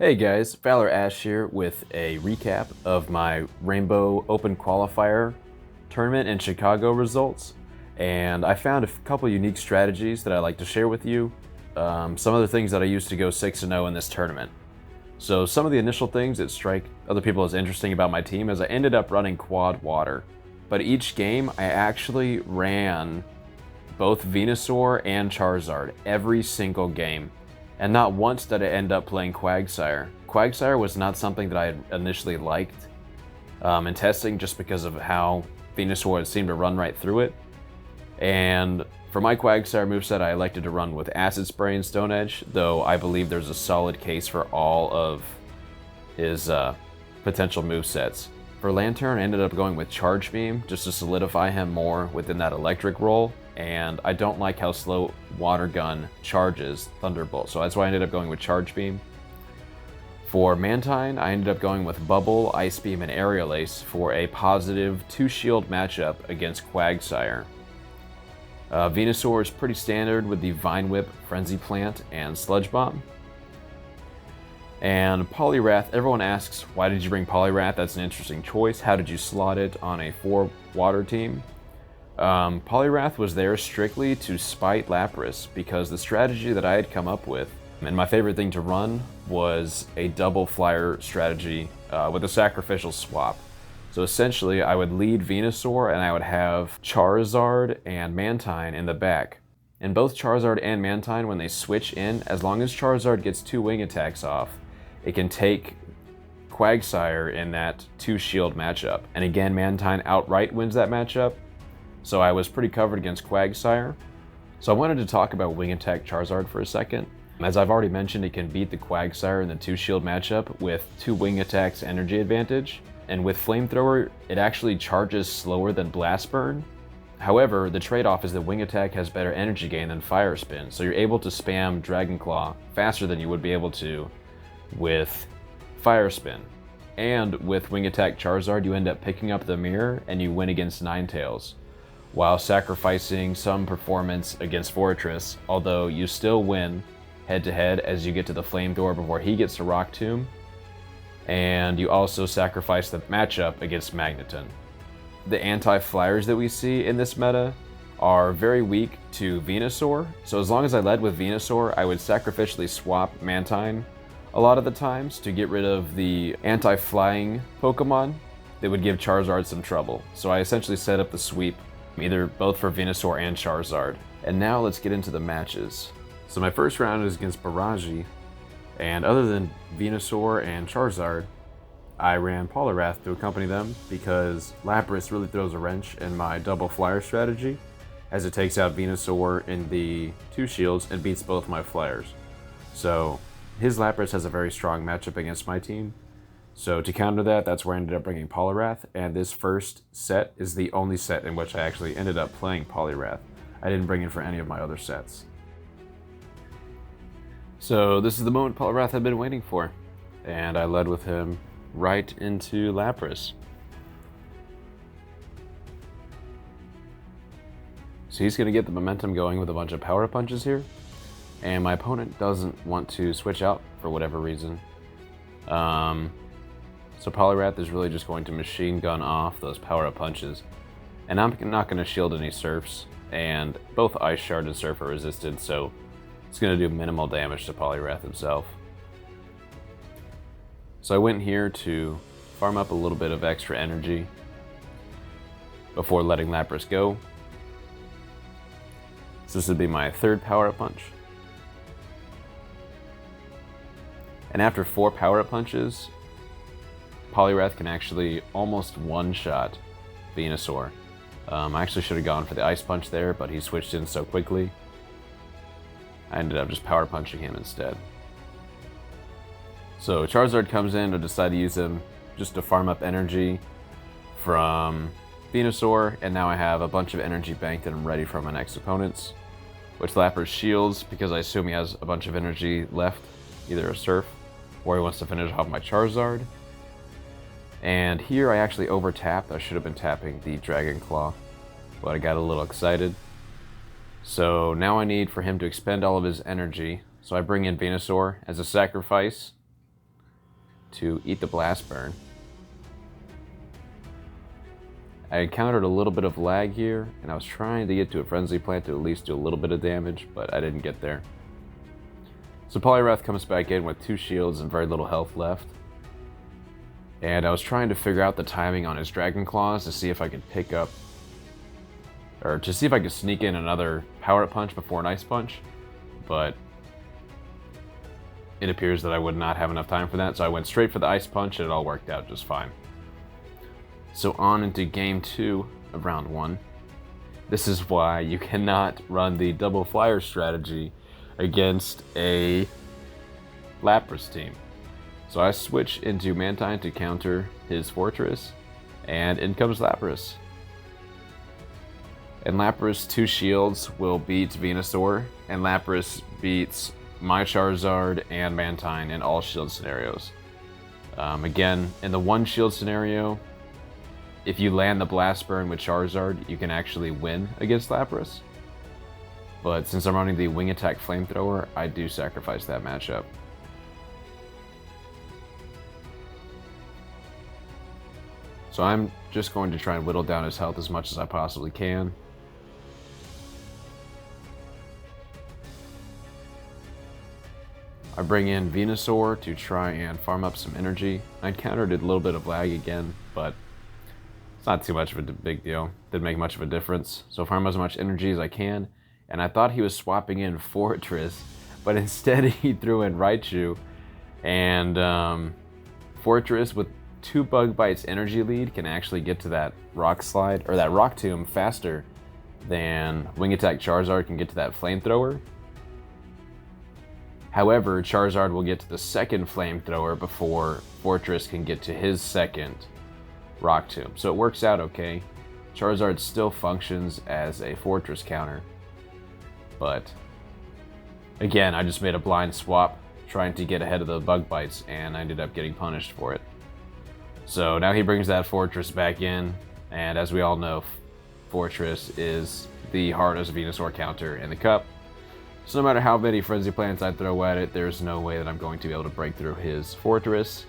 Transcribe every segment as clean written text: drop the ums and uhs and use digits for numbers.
Hey guys, ValorAsh here with a recap of my Rainbow Open Qualifier tournament in Chicago results. And I found a couple unique strategies that I'd like to share with you. Some of the things that I used to go 6-0 in this tournament. So some of the initial things that strike other people as interesting about my team is I ended up running quad water. But each game I actually ran both Venusaur and Charizard every single game. And not once did I end up playing Quagsire. Quagsire was not something that I had initially liked in testing just because of how Venusaur seemed to run right through it. And for my Quagsire moveset, I elected to run with Acid Spray and Stone Edge, though I believe there's a solid case for all of his potential movesets. For Lantern, I ended up going with Charge Beam just to solidify him more within that electric role, and I don't like how slow Water Gun charges Thunderbolt, so that's why I ended up going with Charge Beam. For Mantine, I ended up going with Bubble, Ice Beam, and Aerial Ace for a positive 2-shield matchup against Quagsire. Venusaur is pretty standard with the Vine Whip, Frenzy Plant, and Sludge Bomb. And Poliwrath, everyone asks, why did you bring Poliwrath? That's an interesting choice. How did you slot it on a 4-water team? Poliwrath was there strictly to spite Lapras because the strategy that I had come up with, and my favorite thing to run, was a double flyer strategy with a sacrificial swap. So essentially, I would lead Venusaur and I would have Charizard and Mantine in the back. And both Charizard and Mantine, when they switch in, as long as Charizard gets 2 wing attacks off, it can take Quagsire in that 2-shield matchup. And again, Mantine outright wins that matchup, so I was pretty covered against Quagsire. So I wanted to talk about Wing Attack Charizard for a second. As I've already mentioned, it can beat the Quagsire in the 2-shield matchup with 2 Wing Attacks energy advantage. And with Flamethrower, it actually charges slower than Blast Burn. However, the trade-off is that Wing Attack has better energy gain than Fire Spin, so you're able to spam Dragon Claw faster than you would be able to with Fire Spin. And with Wing Attack Charizard, you end up picking up the mirror and you win against Ninetales, while sacrificing some performance against Fortress, although you still win head-to-head as you get to the Flamethrower before he gets to Rock Tomb, and you also sacrifice the matchup against Magneton. The anti-flyers that we see in this meta are very weak to Venusaur, so as long as I led with Venusaur, I would sacrificially swap Mantine a lot of the times to get rid of the anti-flying Pokemon that would give Charizard some trouble. So I essentially set up the sweep, either both for Venusaur and Charizard. And now let's get into the matches. So my first round is against Baraji, and other than Venusaur and Charizard, I ran Poliwrath to accompany them because Lapras really throws a wrench in my double flyer strategy, as it takes out Venusaur in the 2 shields and beats both my flyers. So his Lapras has a very strong matchup against my team. So to counter that, that's where I ended up bringing Poliwrath, and this first set is the only set in which I actually ended up playing Poliwrath. I didn't bring it for any of my other sets. So this is the moment Poliwrath had been waiting for, and I led with him right into Lapras. So he's going to get the momentum going with a bunch of power punches here, and my opponent doesn't want to switch out for whatever reason. So Poliwrath is really just going to machine gun off those power-up punches. And I'm not going to shield any Surfs, and both Ice Shard and Surf are resisted, so it's going to do minimal damage to Poliwrath himself. So I went here to farm up a little bit of extra energy before letting Lapras go. So this would be my 3rd power-up punch. And after 4 power-up punches, Poliwrath can actually almost one-shot Venusaur. I actually should have gone for the Ice Punch there, but he switched in so quickly. I ended up just power punching him instead. So Charizard comes in to decide to use him just to farm up energy from Venusaur, and now I have a bunch of energy banked and I'm ready for my next opponents, which Lapras shields because I assume he has a bunch of energy left, either a Surf or he wants to finish off my Charizard. And here I actually over-tapped. I should have been tapping the Dragon Claw, but I got a little excited. So now I need for him to expend all of his energy. So I bring in Venusaur as a sacrifice to eat the Blast Burn. I encountered a little bit of lag here, and I was trying to get to a Frenzy Plant to at least do a little bit of damage, but I didn't get there. So Poliwrath comes back in with 2 shields and very little health left. And I was trying to figure out the timing on his Dragon Claws to see if I could pick up, or to see if I could sneak in another Power Up Punch before an Ice Punch, but it appears that I would not have enough time for that, so I went straight for the Ice Punch and it all worked out just fine. So on into Game 2 of Round 1. This is why you cannot run the double flyer strategy against a Lapras team. So I switch into Mantine to counter his Fortress, and in comes Lapras. And Lapras 2 shields will beat Venusaur, and Lapras beats my Charizard and Mantine in all shield scenarios. Again, in the 1 shield scenario, if you land the Blast Burn with Charizard, you can actually win against Lapras. But since I'm running the Wing Attack Flamethrower, I do sacrifice that matchup. So I'm just going to try and whittle down his health as much as I possibly can. I bring in Venusaur to try and farm up some energy. I encountered a little bit of lag again, but it's not too much of a big deal. Didn't make much of a difference. So farm as much energy as I can. And I thought he was swapping in Fortress, but instead he threw in Raichu. And Fortress with 2 Bug Bites energy lead can actually get to that Rock Slide, or that Rock Tomb, faster than Wing Attack Charizard can get to that Flamethrower. However, Charizard will get to the second Flamethrower before Fortress can get to his second Rock Tomb. So it works out okay. Charizard still functions as a Fortress counter. But again, I just made a blind swap trying to get ahead of the Bug Bites, and I ended up getting punished for it. So now he brings that Fortress back in, and as we all know, Fortress is the hardest Venusaur counter in the cup. So no matter how many Frenzy Plants I throw at it, there's no way that I'm going to be able to break through his Fortress.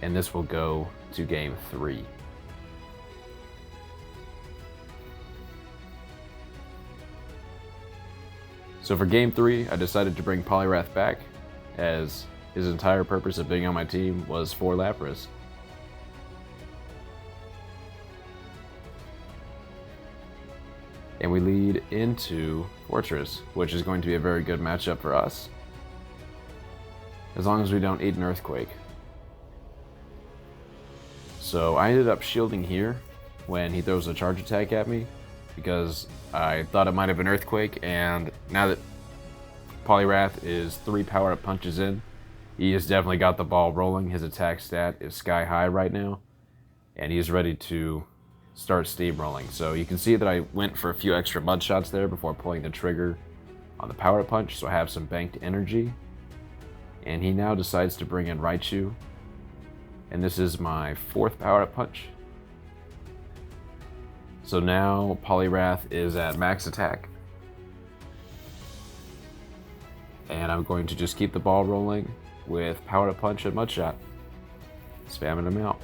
And this will go to Game 3. So for Game 3, I decided to bring Poliwrath back, as his entire purpose of being on my team was for Lapras. And we lead into Fortress, which is going to be a very good matchup for us, as long as we don't eat an Earthquake. So I ended up shielding here when he throws a charge attack at me, because I thought it might have been Earthquake, and now that Poliwrath is 3 power-up punches in, he has definitely got the ball rolling. His attack stat is sky high right now, and he's ready to start steamrolling. So you can see that I went for a few extra mud shots there before pulling the trigger on the power punch, so I have some banked energy. And he now decides to bring in Raichu, and this is my 4th power punch. So now Poliwrath is at max attack, and I'm going to just keep the ball rolling with power punch and mud shot, spamming him out.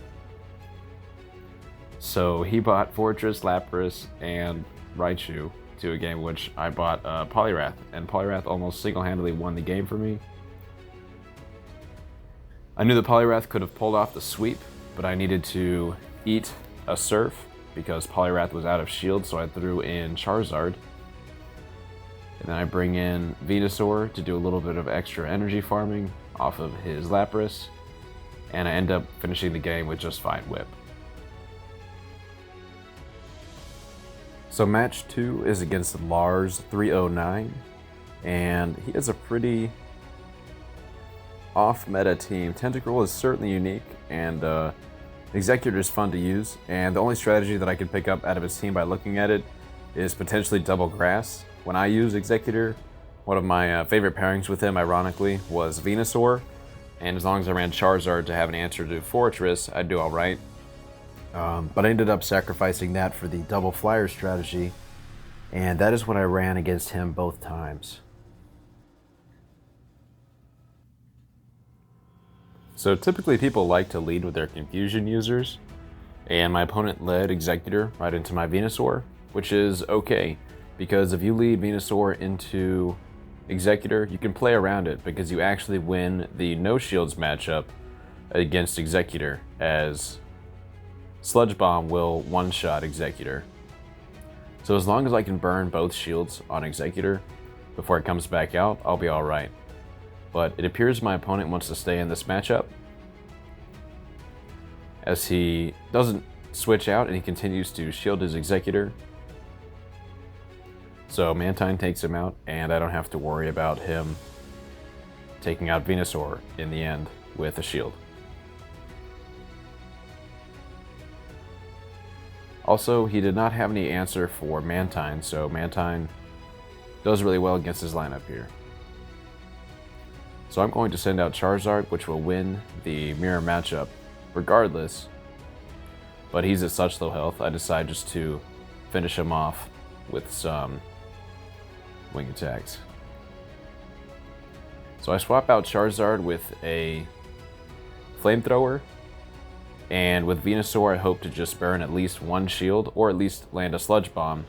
So he bought Fortress, Lapras, and Raichu to a game which I bought Poliwrath, and Poliwrath almost single-handedly won the game for me. I knew that Poliwrath could have pulled off the sweep, but I needed to eat a Surf because Poliwrath was out of shield, so I threw in Charizard. And then I bring in Venusaur to do a little bit of extra energy farming off of his Lapras, and I end up finishing the game with just fine whip. So match 2 is against Lars 309, and he has a pretty off-meta team. Tentacruel is certainly unique, and Executor is fun to use, and the only strategy that I could pick up out of his team by looking at it is potentially double grass. When I use Executor, one of my favorite pairings with him, ironically, was Venusaur, and as long as I ran Charizard to have an answer to Fortress, I'd do alright. But I ended up sacrificing that for the double flyer strategy, and that is what I ran against him both times. So typically people like to lead with their Confusion users, and my opponent led Executor right into my Venusaur, which is okay, because if you lead Venusaur into Executor, you can play around it because you actually win the no shields matchup against Executor, as Sludge Bomb will one-shot Executor. So as long as I can burn both shields on Executor before it comes back out, I'll be alright. But it appears my opponent wants to stay in this matchup, as he doesn't switch out and he continues to shield his Executor. So Mantine takes him out, and I don't have to worry about him taking out Venusaur in the end with a shield. Also, he did not have any answer for Mantine, so Mantine does really well against his lineup here. So I'm going to send out Charizard, which will win the mirror matchup regardless, but he's at such low health, I decide just to finish him off with some wing attacks. So I swap out Charizard with a Flamethrower, and with Venusaur I hope to just burn at least one shield, or at least land a Sludge Bomb,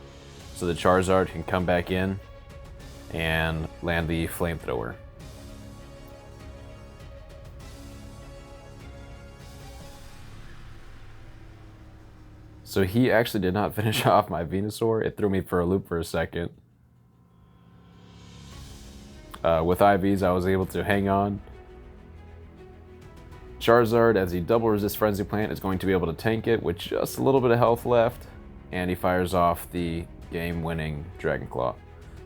so the Charizard can come back in and land the Flamethrower. So he actually did not finish off my Venusaur. It threw me for a loop for a second. With IVs, I was able to hang on. Charizard, as he double resist Frenzy Plant, is going to be able to tank it with just a little bit of health left, and he fires off the game-winning Dragon Claw.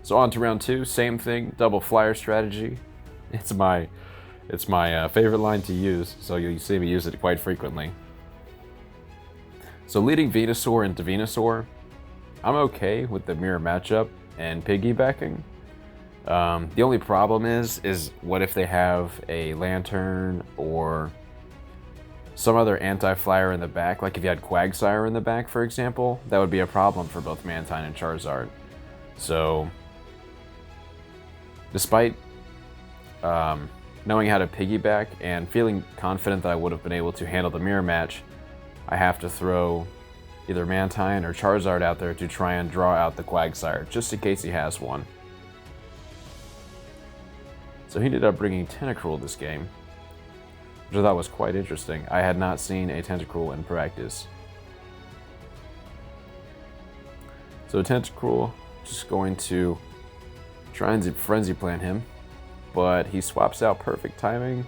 So on to round 2, same thing, double flyer strategy. It's my favorite line to use, so you see me use it quite frequently. So leading Venusaur into Venusaur, I'm okay with the mirror matchup and piggybacking. The only problem is what if they have a Lantern or some other anti-flyer in the back, like if you had Quagsire in the back, for example, that would be a problem for both Mantine and Charizard. So, despite knowing how to piggyback and feeling confident that I would have been able to handle the mirror match, I have to throw either Mantine or Charizard out there to try and draw out the Quagsire, just in case he has one. So he ended up bringing Tentacruel this game, which I thought was quite interesting. I had not seen a Tentacruel in practice. So Tentacruel, just going to try and Frenzy Plant him, but he swaps out Perfect Timing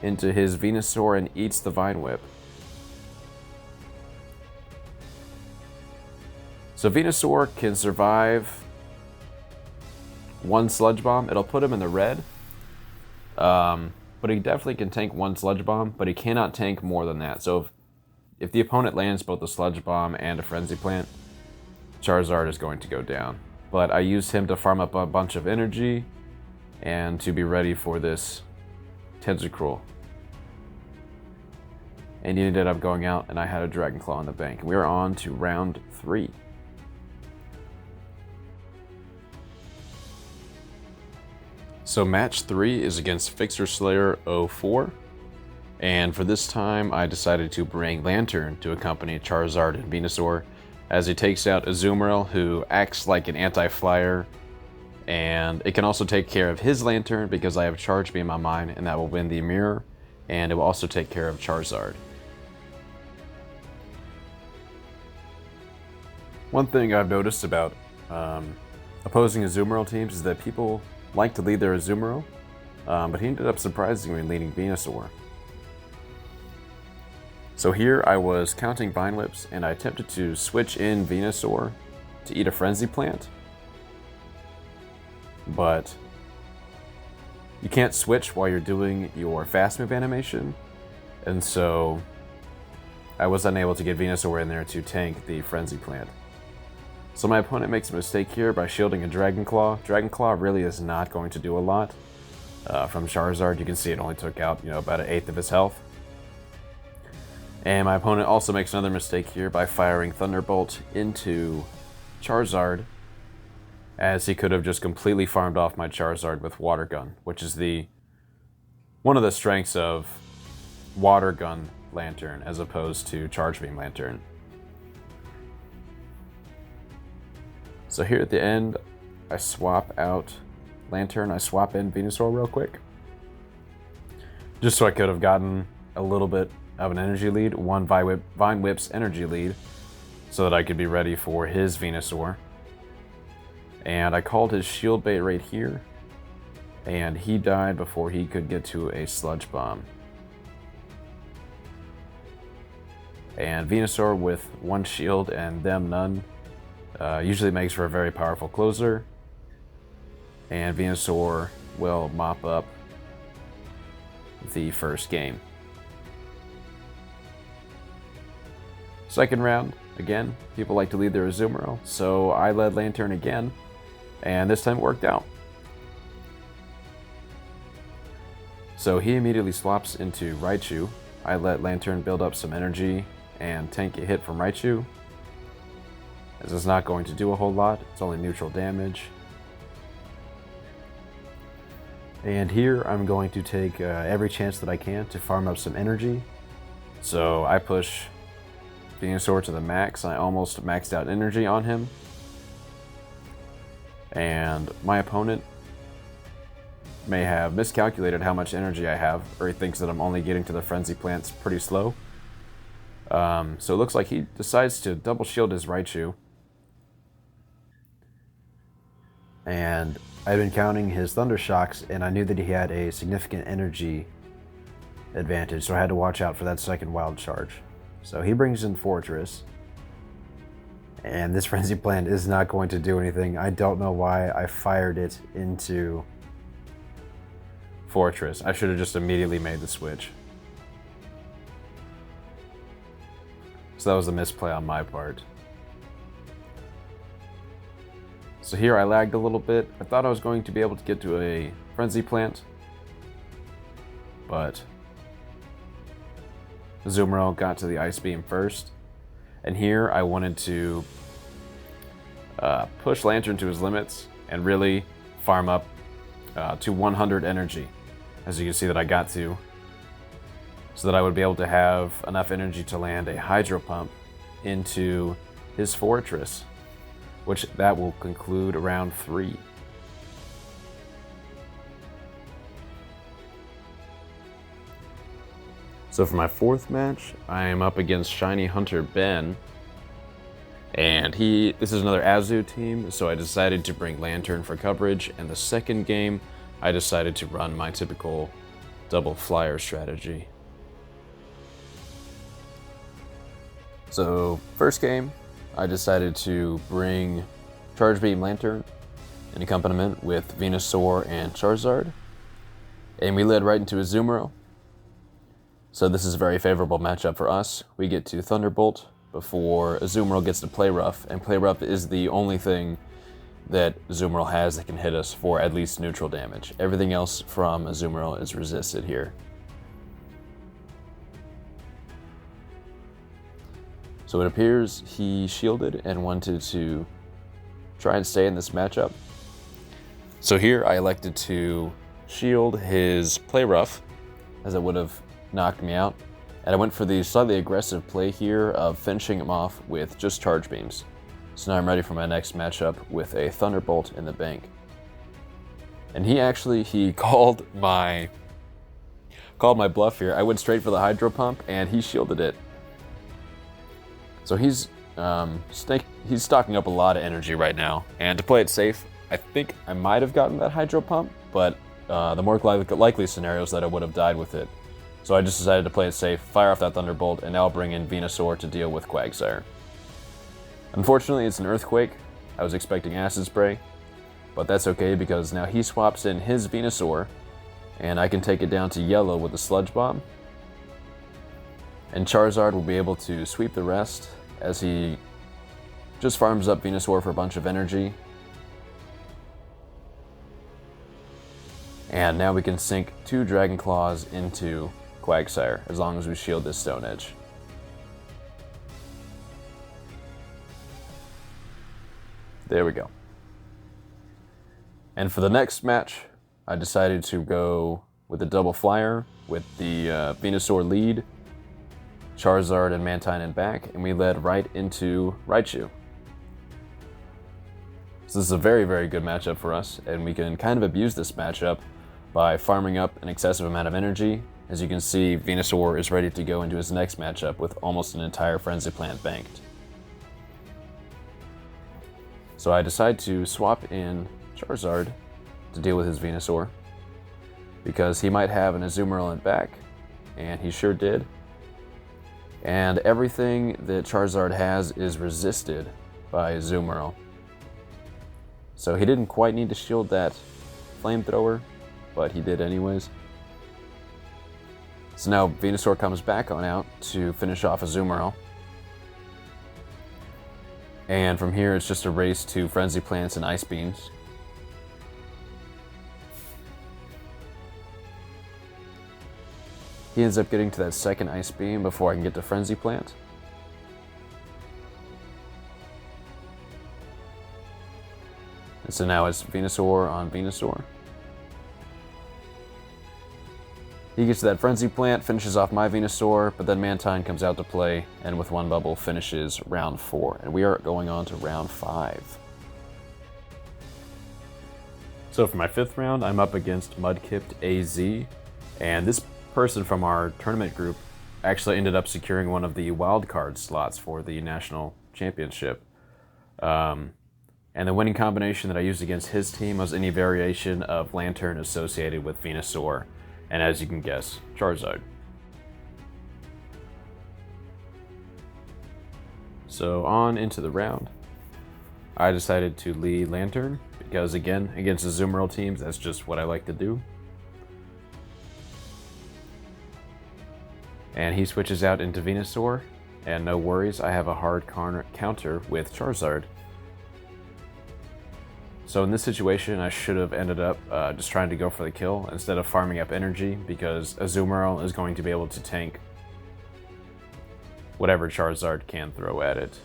into his Venusaur and eats the Vine Whip. So Venusaur can survive one Sludge Bomb. It'll put him in the red. But he definitely can tank one Sludge Bomb, but he cannot tank more than that. So if the opponent lands both a Sludge Bomb and a Frenzy Plant, Charizard is going to go down. But I used him to farm up a bunch of energy and to be ready for this Tentacruel. And he ended up going out, and I had a Dragon Claw in the bank. We are on to round 3. So match 3 is against Fixer Slayer 04, and for this time I decided to bring Lantern to accompany Charizard and Venusaur, as he takes out Azumarill, who acts like an anti-flyer, and it can also take care of his Lantern because I have Charge Beam on mine, and that will win the mirror, and it will also take care of Charizard. One thing I've noticed about opposing Azumarill teams is that people like to lead their Azumarill, but he ended up surprisingly leading Venusaur. So here I was counting Vine Whips, and I attempted to switch in Venusaur to eat a Frenzy Plant, but you can't switch while you're doing your fast move animation, and so I was unable to get Venusaur in there to tank the Frenzy Plant. So my opponent makes a mistake here by shielding a Dragon Claw. Dragon Claw really is not going to do a lot. From Charizard, you can see it only took out, about 1/8 of his health. And my opponent also makes another mistake here by firing Thunderbolt into Charizard, as he could have just completely farmed off my Charizard with Water Gun, which is one of the strengths of Water Gun Lantern as opposed to Charge Beam Lantern. So here at the end, I swap out Lantern, I swap in Venusaur real quick. Just so I could have gotten a little bit of an energy lead, one Vine Whip's energy lead, so that I could be ready for his Venusaur. And I called his Shield Bait right here, and he died before he could get to a Sludge Bomb. And Venusaur with one shield and them none usually makes for a very powerful closer, and Venusaur will mop up the first game. Second round, again, people like to lead their Azumarill, so I led Lantern again, and this time it worked out. So he immediately swaps into Raichu. I let Lantern build up some energy and tank a hit from Raichu, as it's not going to do a whole lot, it's only neutral damage. And here I'm going to take every chance that I can to farm up some energy. So I push Venusaur to the max, and I almost maxed out energy on him. And my opponent may have miscalculated how much energy I have, or he thinks that I'm only getting to the Frenzy Plants pretty slow. So it looks like he decides to double shield his Raichu. And I've been counting his Thunder Shocks, and I knew that he had a significant energy advantage, so I had to watch out for that second Wild Charge. So he brings in Fortress, and this Frenzy Plant is not going to do anything. I don't know why I fired it into Fortress. I should have just immediately made the switch. So that was a misplay on my part. So here I lagged a little bit. I thought I was going to be able to get to a Frenzy Plant, but Azumarill got to the Ice Beam first. And here I wanted to push Lantern to his limits and really farm up to 100 energy, as you can see that I got to, so that I would be able to have enough energy to land a Hydro Pump into his Fortress, which that will conclude round 3. So for my fourth match, I am up against Shiny Hunter Ben, and this is another Azu team, so I decided to bring Lantern for coverage, and the second game, I decided to run my typical double flyer strategy. So first game, I decided to bring Charge Beam Lantern in accompaniment with Venusaur and Charizard, and we led right into Azumarill. So this is a very favorable matchup for us. We get to Thunderbolt before Azumarill gets to Poliwrath, and Poliwrath is the only thing that Azumarill has that can hit us for at least neutral damage. Everything else from Azumarill is resisted here. So it appears he shielded and wanted to try and stay in this matchup. So here I elected to shield his Poliwrath, as it would have knocked me out. And I went for the slightly aggressive play here of finishing him off with just Charge Beams. So now I'm ready for my next matchup with a Thunderbolt in the bank. And he called my bluff here. I went straight for the Hydro Pump, and he shielded it. So he's stocking up a lot of energy right now, and to play it safe, I think I might have gotten that Hydro Pump, but the more likely scenario is that I would have died with it. So I just decided to play it safe, fire off that Thunderbolt, and now I'll bring in Venusaur to deal with Quagsire. Unfortunately, it's an Earthquake. I was expecting Acid Spray, but that's okay because now he swaps in his Venusaur, and I can take it down to yellow with a Sludge Bomb. And Charizard will be able to sweep the rest as he just farms up Venusaur for a bunch of energy. And now we can sink 2 Dragon Claws into Quagsire as long as we shield this Stone Edge. There we go. And for the next match, I decided to go with a double flyer, with the Venusaur lead, Charizard and Mantine in back, and we led right into Raichu. So this is a very, very good matchup for us, and we can kind of abuse this matchup by farming up an excessive amount of energy. As you can see, Venusaur is ready to go into his next matchup with almost an entire Frenzy Plant banked. So I decide to swap in Charizard to deal with his Venusaur, because he might have an Azumarill in back, and he sure did. And everything that Charizard has is resisted by Azumarill. So he didn't quite need to shield that flamethrower, but he did anyways. So now Venusaur comes back on out to finish off Azumarill. And from here it's just a race to Frenzy Plants and Ice Beams. He ends up getting to that second Ice Beam before I can get to Frenzy Plant. And so now it's Venusaur on Venusaur. He gets to that Frenzy Plant, finishes off my Venusaur, but then Mantine comes out to play, and with one bubble finishes round 4. And we are going on to round 5. So for my 5th round, I'm up against Mudkipped AZ, and this person from our tournament group actually ended up securing one of the wildcard slots for the national championship. And the winning combination that I used against his team was any variation of Lantern associated with Venusaur, and as you can guess, Charizard. So on into the round, I decided to lead Lantern, because again, against the Azumarill teams, that's just what I like to do. And he switches out into Venusaur, and no worries, I have a hard counter with Charizard. So in this situation, I should have ended up just trying to go for the kill instead of farming up energy, because Azumarill is going to be able to tank whatever Charizard can throw at it.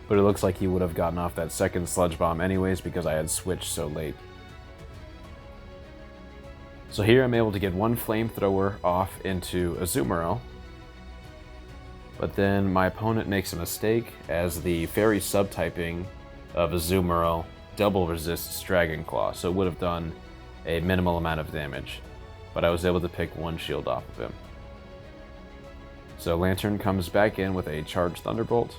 But it looks like he would have gotten off that second Sludge Bomb anyways, because I had switched so late. So here I'm able to get one Flamethrower off into Azumarill. But then my opponent makes a mistake, as the Fairy subtyping of Azumarill double resists Dragon Claw, so it would have done a minimal amount of damage. But I was able to pick one shield off of him. So Lantern comes back in with a Charged Thunderbolt.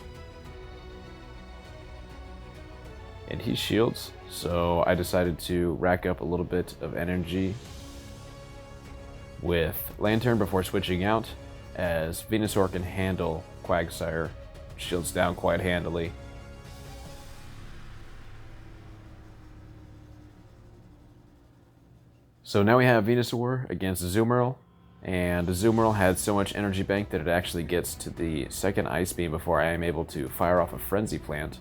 And he shields, so I decided to rack up a little bit of energy with Lantern before switching out, as Venusaur can handle Quagsire, shields down quite handily. So now we have Venusaur against Azumarill, and Azumarill had so much energy bank that it actually gets to the second Ice Beam before I am able to fire off a Frenzy Plant.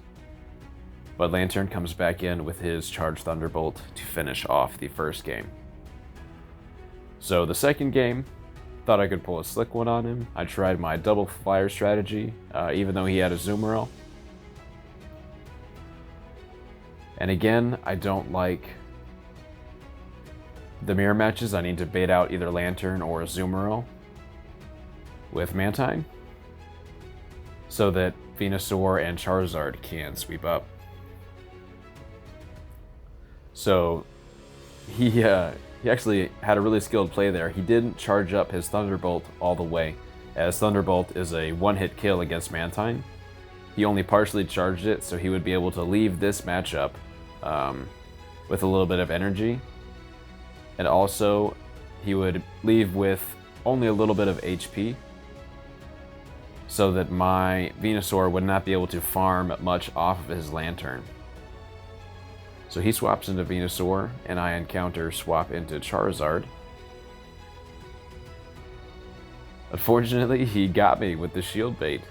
But Lantern comes back in with his Charged Thunderbolt to finish off the first game. So the second game, thought I could pull a slick one on him. I tried my double flyer strategy, even though he had a Azumarill. And again, I don't like the mirror matches. I need to bait out either Lantern or Azumarill with Mantine, so that Venusaur and Charizard can sweep up. So he actually had a really skilled play there. He didn't charge up his Thunderbolt all the way, as Thunderbolt is a one-hit kill against Mantine. He only partially charged it, so he would be able to leave this matchup with a little bit of energy. And also, he would leave with only a little bit of HP, so that my Venusaur would not be able to farm much off of his Lantern. So he swaps into Venusaur, and I encounter swap into Charizard. Unfortunately, he got me with the shield bait.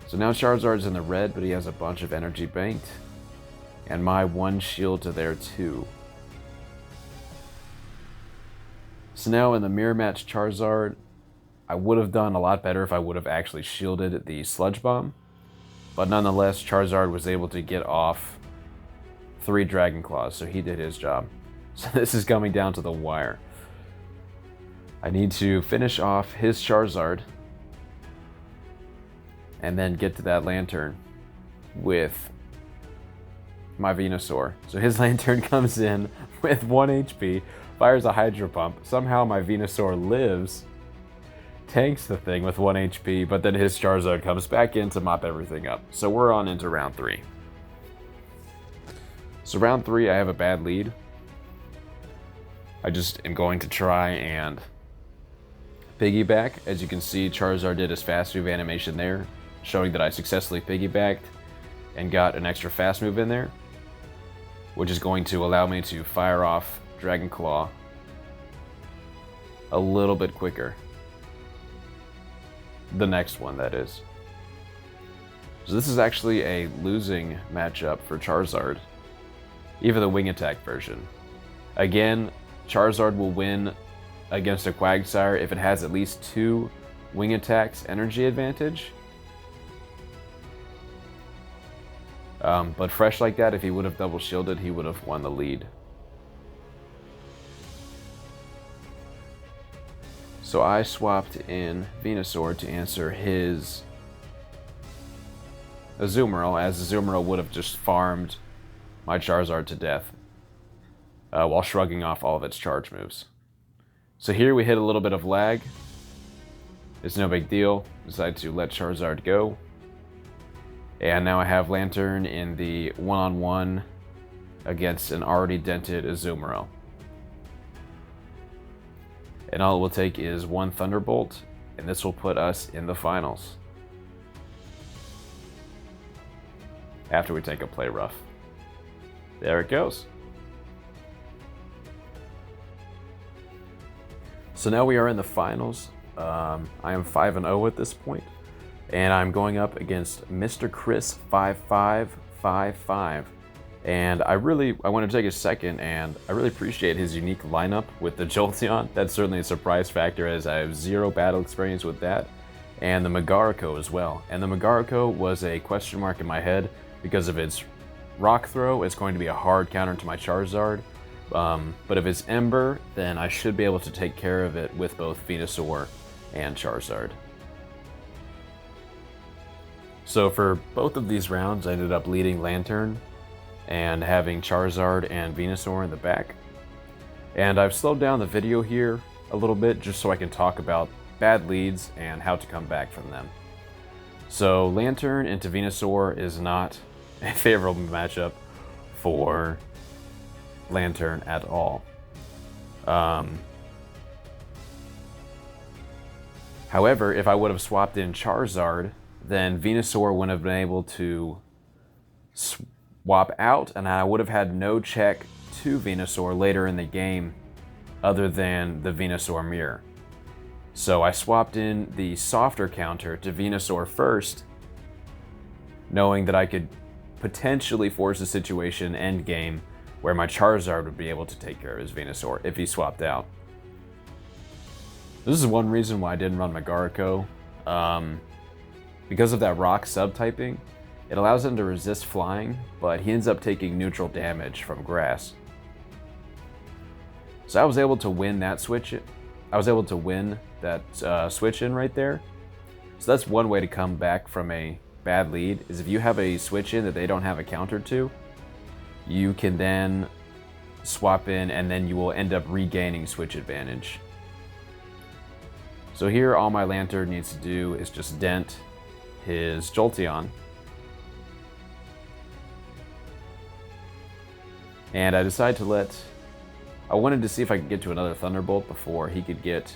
So now Charizard's in the red, but he has a bunch of energy banked, and my one shield to their 2. So now in the mirror match Charizard, I would have done a lot better if I would have actually shielded the Sludge Bomb, But nonetheless, Charizard was able to get off 3 Dragon Claws, so he did his job. So this is coming down to the wire. I need to finish off his Charizard and then get to that Lantern with my Venusaur. So his Lantern comes in with 1 HP, fires a Hydro Pump. Somehow my Venusaur lives, tanks the thing with 1 HP, but then his Charizard comes back in to mop everything up. So we're on into round 3. So round 3, I have a bad lead. I just am going to try and piggyback. As you can see, Charizard did his fast move animation there, showing that I successfully piggybacked and got an extra fast move in there, which is going to allow me to fire off Dragon Claw a little bit quicker. The next one, that is. So this is actually a losing matchup for Charizard, even the Wing Attack version. Again, Charizard will win against a Quagsire if it has at least 2 Wing Attacks energy advantage. But fresh like that, if he would have double shielded, he would have won the lead. So I swapped in Venusaur to answer his Azumarill, as Azumarill would have just farmed my Charizard to death while shrugging off all of its charge moves. So here we hit a little bit of lag. It's no big deal. Decided to let Charizard go. And now I have Lantern in the one-on-one against an already dented Azumarill. And all it will take is 1 Thunderbolt, and this will put us in the finals. After we take a Poliwrath. There it goes. So now we are in the finals. I am 5-0 at this point, and I'm going up against Mr. Chris 5555. And I want to take a second, and I really appreciate his unique lineup with the Jolteon. That's certainly a surprise factor, as I have 0 battle experience with that, and the Magarico as well. And the Magarico was a question mark in my head because of its Rock Throw. It's going to be a hard counter to my Charizard. But if it's Ember, then I should be able to take care of it with both Venusaur and Charizard. So for both of these rounds, I ended up leading Lantern and having Charizard and Venusaur in the back. And I've slowed down the video here a little bit just so I can talk about bad leads and how to come back from them. So Lantern into Venusaur is not a favorable matchup for Lantern at all. However, if I would have swapped in Charizard, then Venusaur wouldn't have been able to swap out, and I would have had no check to Venusaur later in the game other than the Venusaur mirror. So I swapped in the softer counter to Venusaur first, knowing that I could potentially force a situation end game where my Charizard would be able to take care of his Venusaur if he swapped out. This is one reason why I didn't run Magarico. Because of that rock subtyping, it allows him to resist flying, but he ends up taking neutral damage from grass. So I was able to win that switch. I was able to win that switch in right there. So that's one way to come back from a bad lead, is if you have a switch in that they don't have a counter to, you can then swap in and then you will end up regaining switch advantage. So here all my Lantern needs to do is just dent his Jolteon. And I decided to I wanted to see if I could get to another Thunderbolt before he could get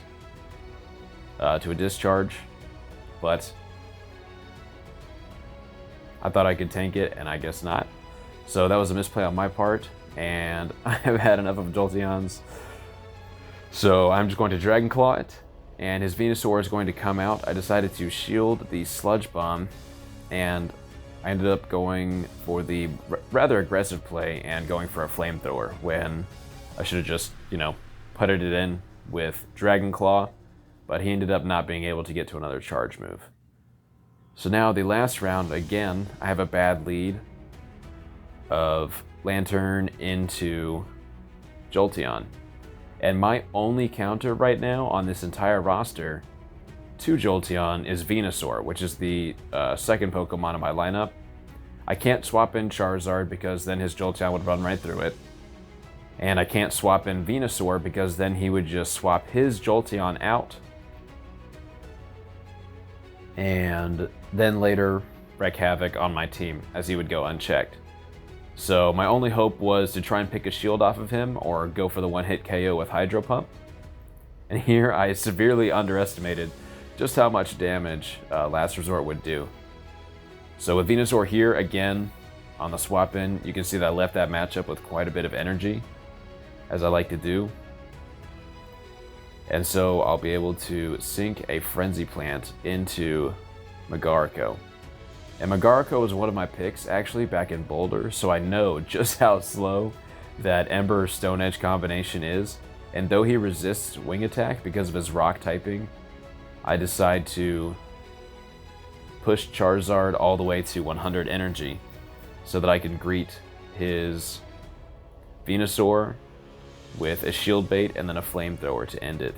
to a discharge, but I thought I could tank it, and I guess not. So that was a misplay on my part, and I have had enough of Jolteons. So I'm just going to Dragon Claw it, and his Venusaur is going to come out. I decided to shield the Sludge Bomb, and I ended up going for the rather aggressive play and going for a Flamethrower when I should have just, putted it in with Dragon Claw, but he ended up not being able to get to another charge move. So now the last round, again, I have a bad lead of Lantern into Jolteon. And my only counter right now on this entire roster to Jolteon is Venusaur, which is the second Pokemon in my lineup. I can't swap in Charizard because then his Jolteon would run right through it. And I can't swap in Venusaur because then he would just swap his Jolteon out. And then later wreak havoc on my team as he would go unchecked. So my only hope was to try and pick a shield off of him or go for the one-hit KO with Hydro Pump. And here I severely underestimated just how much damage Last Resort would do. So with Venusaur here, again, on the swap in, you can see that I left that matchup with quite a bit of energy, as I like to do. And so I'll be able to sink a Frenzy Plant into Magarico. And Magarico was one of my picks actually back in Boulder, so I know just how slow that Ember Stone Edge combination is. And though he resists Wing Attack because of his rock typing, I decide to push Charizard all the way to 100 energy so that I can greet his Venusaur with a Shield Bait and then a Flamethrower to end it.